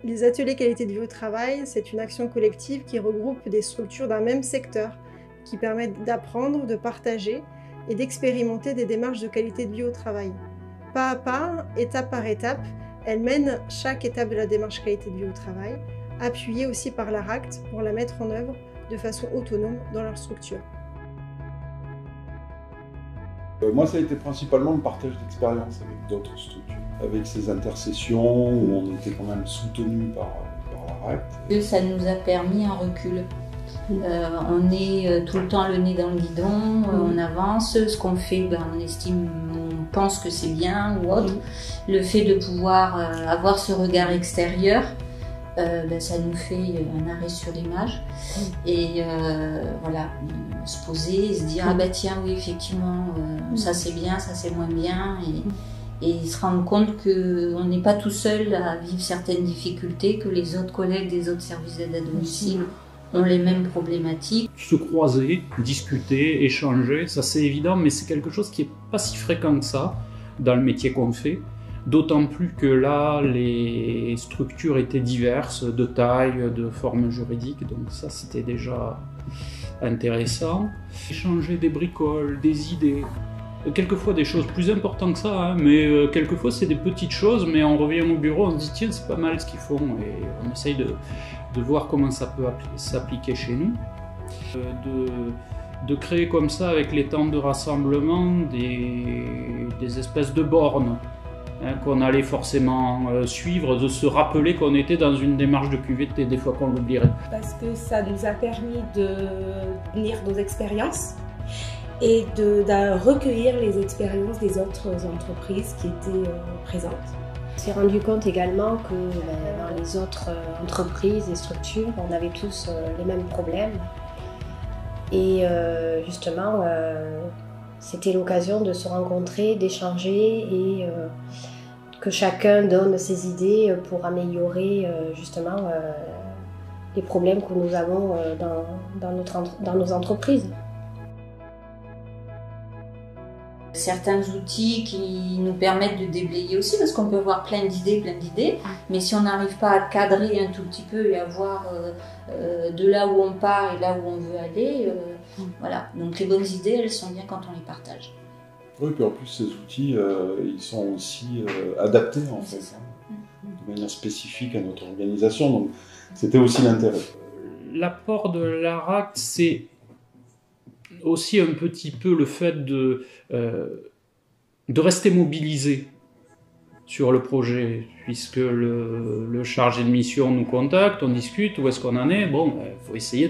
Les ateliers qualité de vie au travail, c'est une action collective qui regroupe des structures d'un même secteur, qui permettent d'apprendre, de partager et d'expérimenter des démarches de qualité de vie au travail. Pas à pas, étape par étape, elles mènent chaque étape de la démarche qualité de vie au travail, appuyée aussi par l'ARACT pour la mettre en œuvre de façon autonome dans leur structure. Moi, ça a été principalement le partage d'expériences avec d'autres structures, avec ces intercessions où on était quand même soutenu par l'ARACT. Ça nous a permis un recul. On est tout le temps le nez dans le guidon, on avance, ce qu'on fait, on estime, on pense que c'est bien ou autre. Le fait de pouvoir avoir ce regard extérieur, ça nous fait un arrêt sur l'image et voilà, se poser et se dire ah tiens oui effectivement ça c'est bien, ça c'est moins bien et se rendre compte qu'on n'est pas tout seul à vivre certaines difficultés, que les autres collègues des autres services d'aide à domicile ont les mêmes problématiques. Se croiser, discuter, échanger, ça c'est évident, mais c'est quelque chose qui n'est pas si fréquent que ça dans le métier qu'on fait. D'autant plus que là, les structures étaient diverses, de taille, de forme juridique, donc ça c'était déjà intéressant. Échanger des bricoles, des idées, quelquefois des choses plus importantes que ça, mais quelquefois c'est des petites choses, mais on revient au bureau, on se dit tiens c'est pas mal ce qu'ils font, et on essaye de voir comment ça peut s'appliquer chez nous. De créer comme ça avec les temps de rassemblement des espèces de bornes qu'on allait forcément suivre, de se rappeler qu'on était dans une démarche de QVT, des fois qu'on l'oublierait. Parce que ça nous a permis de lire nos expériences et de recueillir les expériences des autres entreprises qui étaient présentes. On s'est rendu compte également que dans les autres entreprises et structures, on avait tous les mêmes problèmes. Et justement, c'était l'occasion de se rencontrer, d'échanger et que chacun donne ses idées pour améliorer justement les problèmes que nous avons dans nos entreprises. Certains outils qui nous permettent de déblayer aussi, parce qu'on peut avoir plein d'idées, mais si on n'arrive pas à cadrer un tout petit peu et à voir de là où on part et là où on veut aller, voilà. Donc les bonnes idées, elles sont bien quand on les partage. Oui, puis en plus ces outils, ils sont aussi adaptés en fait, de manière spécifique à notre organisation, donc c'était aussi l'intérêt. L'apport de l'ARACT, c'est aussi un petit peu le fait de rester mobilisé sur le projet, puisque le chargé de mission nous contacte, on discute, où est-ce qu'on en est. Bon, il faut essayer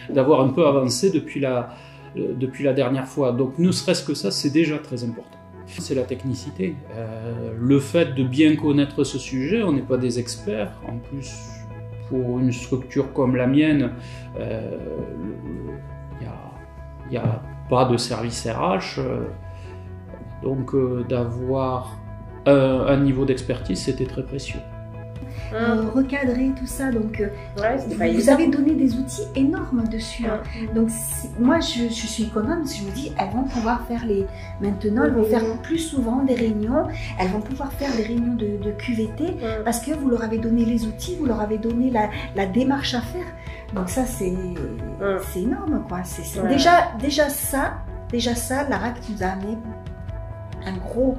d'avoir un peu avancé depuis la dernière fois. Donc ne serait-ce que ça, c'est déjà très important. C'est la technicité. Le fait de bien connaître ce sujet, on n'est pas des experts. En plus, pour une structure comme la mienne, il n'y a pas de service RH, donc d'avoir un niveau d'expertise, c'était très précieux. Recadrer tout ça, donc vous avez donné des outils énormes dessus. Donc moi je suis contente parce que je me dis elles vont pouvoir faire maintenant elles vont faire plus souvent des réunions, elles vont pouvoir faire des réunions de QVT parce que vous leur avez donné les outils, vous leur avez donné la démarche à faire. Donc ça c'est énorme quoi. Déjà ça, l'ARACT nous a amené un gros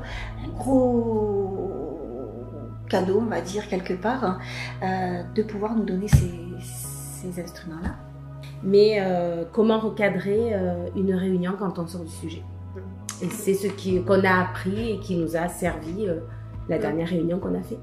cadeau, on va dire quelque part, de pouvoir nous donner ces instruments-là. Mais comment recadrer une réunion quand on sort du sujet? Et c'est ce qu'on a appris et qui nous a servi la dernière réunion qu'on a fait.